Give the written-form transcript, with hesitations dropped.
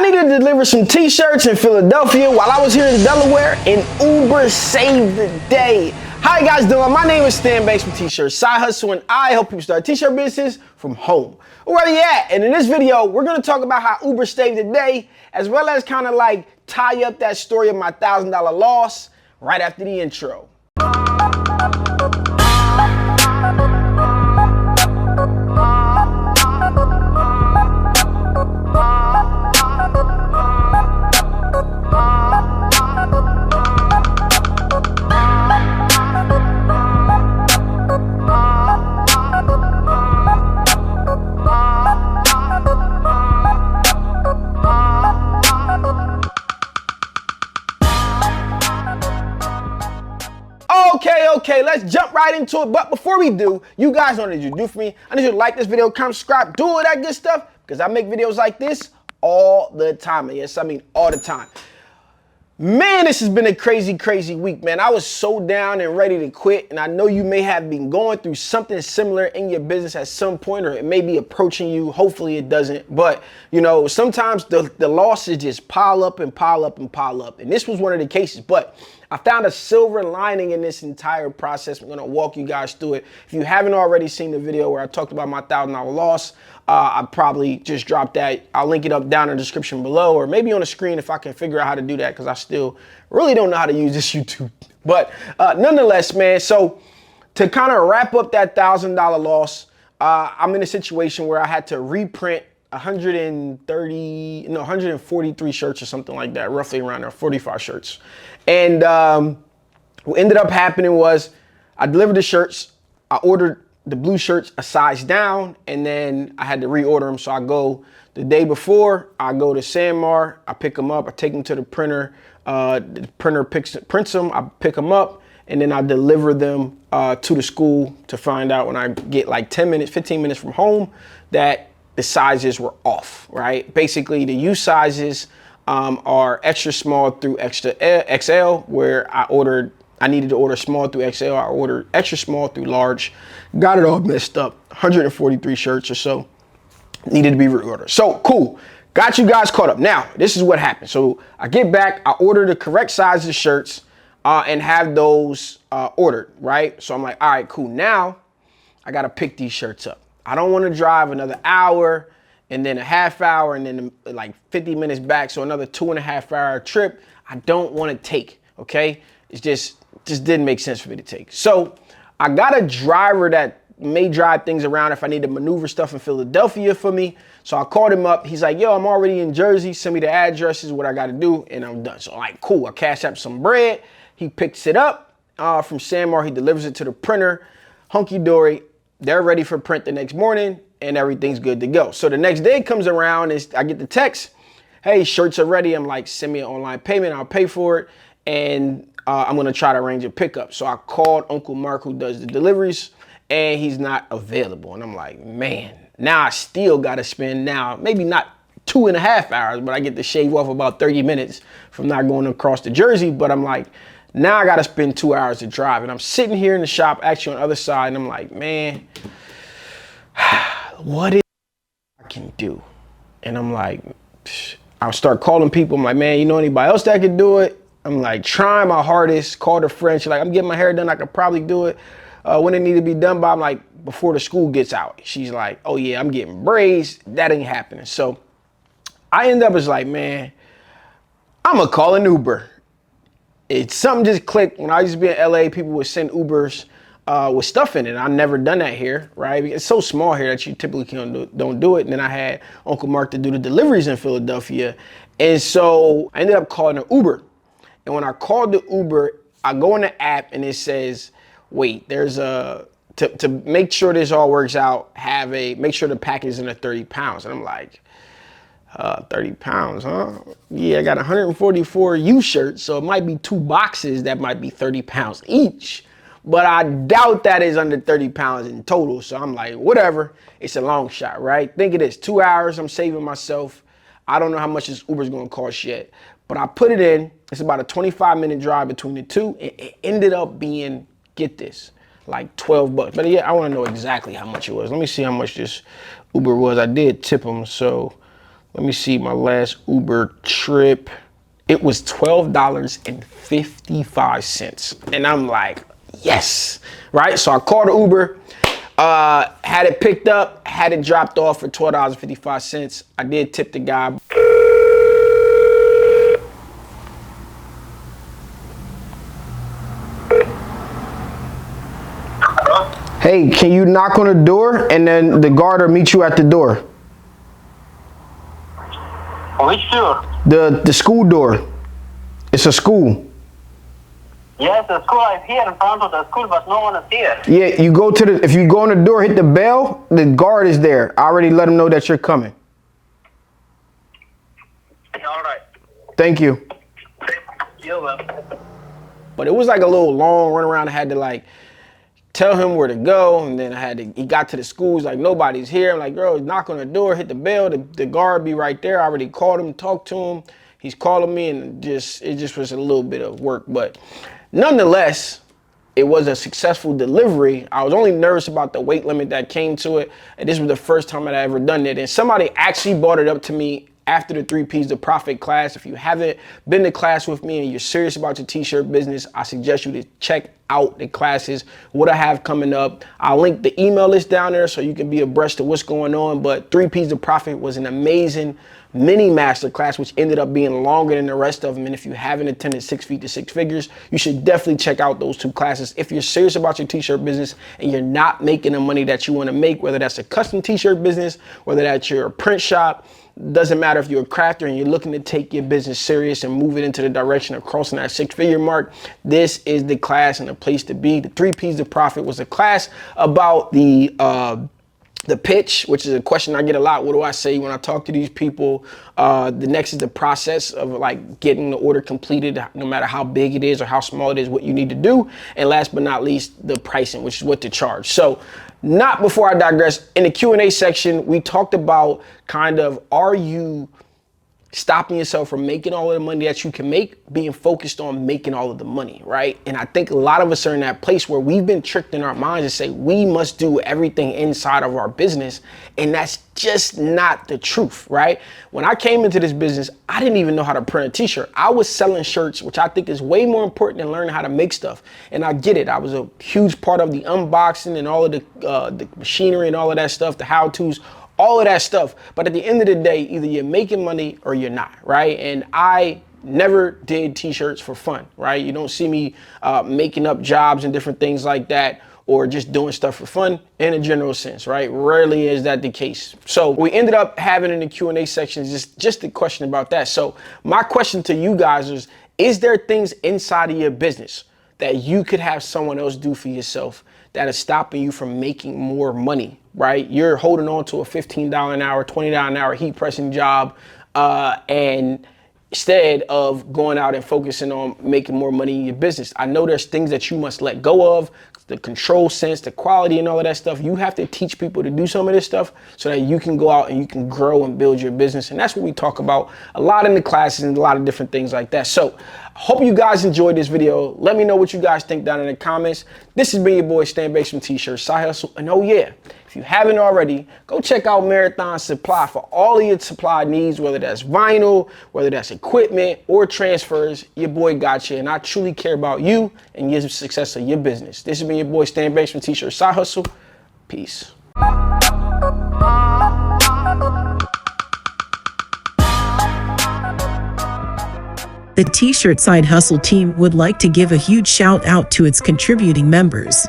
I needed to deliver some t-shirts in Philadelphia while I was here in Delaware, and Uber saved the day. How you guys doing? My name is Stan Banks from T-Shirt Side Hustle, and I help people start t-shirt businesses from home. Where you at? And in this video, we're gonna talk about how Uber saved the day, as well as kind of like tie up that story of my $1,000 loss right after the intro. Okay, let's jump right into it. But before we do, you guys know what you do for me. I need you to like this video, comment, subscribe, do all that good stuff, because I make videos like this all the time. And yes, I mean all the time. Man, this has been a crazy week, man. I was so down and ready to quit, and I know you may have been going through something similar in your business at some point, or it may be approaching you. Hopefully it doesn't, but you know, sometimes the losses just pile up and pile up and pile up, and this was one of the cases. But I found a silver lining in this entire process. I'm gonna walk you guys through it. If you haven't already seen the video where I talked about my $1,000 loss, I probably just dropped that. I'll link it up down in the description below, or maybe on the screen if I can figure out how to do that, because I still really don't know how to use this YouTube. But nonetheless, man, so to kind of wrap up that $1,000 loss, I'm in a situation where I had to reprint 143 shirts or something like that, roughly around there, 45 shirts. And what ended up happening was I delivered the shirts, I ordered the blue shirts a size down, and then I had to reorder them. So I go the day before, I go to Sanmar, I pick them up, I take them to the printer, the printer prints them, I pick them up, and then I deliver them to the school to find out when I get like 10 minutes, 15 minutes from home that the sizes were off, right? Basically the U sizes are extra small through extra XL, where I needed to order small through XL. I ordered extra small through large. Got it all messed up. 143 shirts or so needed to be reordered. So cool. Got you guys caught up. Now, this is what happened. So I get back, I order the correct size of shirts and have those ordered, right? So I'm like, all right, cool. Now I got to pick these shirts up. I don't want to drive another hour and then a half hour and then like 50 minutes back. So another 2.5 hour trip. I don't want to take, okay? It's just didn't make sense for me to take. So I got a driver that may drive things around if I need to maneuver stuff in Philadelphia for me. So I called him up. He's like, yo, I'm already in Jersey. Send me the addresses, what I got to do, and I'm done. So I'm like, cool. I cash up some bread. He picks it up from Sanmar. He delivers it to the printer. Hunky dory. They're ready for print the next morning, and everything's good to go. So the next day comes around, and I get the text, hey, shirts are ready. I'm like, send me an online payment. I'll pay for it. And I'm going to try to arrange a pickup. So I called Uncle Mark, who does the deliveries, and he's not available. And I'm like, man, now I still got to spend now, maybe not 2.5 hours, but I get to shave off about 30 minutes from not going across to Jersey. But I'm like, now I got to spend 2 hours to drive. And I'm sitting here in the shop, actually on the other side, and I'm like, man, what is I can do? And I'm like, I'll start calling people. I'm like, man, you know anybody else that could do it? I'm like trying my hardest, called a friend. She's like, I'm getting my hair done. I could probably do it when it need to be done by. I'm like, before the school gets out. She's like, oh yeah, I'm getting braids. That ain't happening. So I end up as like, man, I'm gonna call an Uber. It's something just clicked. When I used to be in LA, people would send Ubers with stuff in it. I've never done that here, right? It's so small here that you typically don't do it. And then I had Uncle Mark to do the deliveries in Philadelphia. And so I ended up calling an Uber. And when I called the Uber, I go in the app and it says, wait, there's to make sure this all works out, make sure the package is under 30 pounds. And I'm like, 30 pounds, huh? Yeah, I got 144 U shirts, so it might be 2 boxes that might be 30 pounds each. But I doubt that is under 30 pounds in total. So I'm like, whatever, it's a long shot, right? Think of this, 2 hours, I'm saving myself. I don't know how much this Uber's gonna cost yet, but I put it in. It's about a 25-minute drive between the two. It ended up being, get this, like 12 bucks. But yeah, I wanna know exactly how much it was. Let me see how much this Uber was. I did tip them, so Let me see my last Uber trip. It was $12.55. And I'm like, yes, right? So I called the Uber, had it picked up, had it dropped off for $12.55. I did tip the guy. Hey, can you knock on the door and then the guard will meet you at the door? Which door? The school door. It's a school. Yes, the school is here in front of the school, but no one is here. Yeah, you go to if you go on the door, hit the bell, the guard is there. I already let him know that you're coming. All right. Thank you. You're welcome. But it was like a little long run around. I had to like tell him where to go, and then he got to the school, he's like, nobody's here. I'm like, girl, knock on the door, hit the bell, the guard be right there. I already called him, talked to him. He's calling me, and it just was a little bit of work. But nonetheless, it was a successful delivery. I was only nervous about the weight limit that came to it. And this was the first time I'd ever done it. And somebody actually brought it up to me after the 3 Ps to Profit class. If you haven't been to class with me and you're serious about your t-shirt business, I suggest you to check out the classes, what I have coming up. I'll link the email list down there so you can be abreast of what's going on. But 3 Ps to Profit was an amazing mini master class, which ended up being longer than the rest of them. And if you haven't attended 6 Feet to Six Figures, you should definitely check out those 2 classes. If you're serious about your t-shirt business and you're not making the money that you want to make, whether that's a custom t-shirt business, whether that's your print shop, doesn't matter if you're a crafter and you're looking to take your business serious and move it into the direction of crossing that 6-figure mark, this is the class and the place to be. The 3 Ps to Profit was a class about the pitch, which is a question I get a lot. What do I say when I talk to these people? The next is the process of like getting the order completed, no matter how big it is or how small it is, what you need to do. And last but not least, the pricing, which is what to charge. So not before I digress, in the Q&A section, we talked about kind of, are you stopping yourself from making all of the money that you can make, being focused on making all of the money, right? And I think a lot of us are in that place where we've been tricked in our minds to say we must do everything inside of our business, and that's just not the truth, right? When I came into this business, I didn't even know how to print a t-shirt. I was selling shirts, which I think is way more important than learning how to make stuff. And I get it. I was a huge part of the unboxing and all of the machinery and all of that stuff, the how-tos, all of that stuff. But at the end of the day, either you're making money or you're not, right? And I never did t-shirts for fun, right? You don't see me making up jobs and different things like that, or just doing stuff for fun in a general sense, right? Rarely is that the case. So we ended up having in the Q&A section just a question about that. So my question to you guys is there things inside of your business that you could have someone else do for yourself that is stopping you from making more money, right? You're holding on to a $15 an hour, $20 an hour heat pressing job, and instead of going out and focusing on making more money in your business. I know there's things that you must let go of, the control sense, the quality and all of that stuff. You have to teach people to do some of this stuff so that you can go out and you can grow and build your business. And that's what we talk about a lot in the classes and a lot of different things like that. So hope you guys enjoyed this video. Let me know what you guys think down in the comments. This has been your boy Stan Bates from T-Shirts, Side Hustle. And oh yeah, if you haven't already, go check out Marathon Supply for all of your supply needs, whether that's vinyl, whether that's equipment or transfers. Your boy got you, and I truly care about you and your success of your business. This has been your boy Stan Bates from T-Shirts, Side Hustle. Peace. The T-Shirt Side Hustle team would like to give a huge shout out to its contributing members.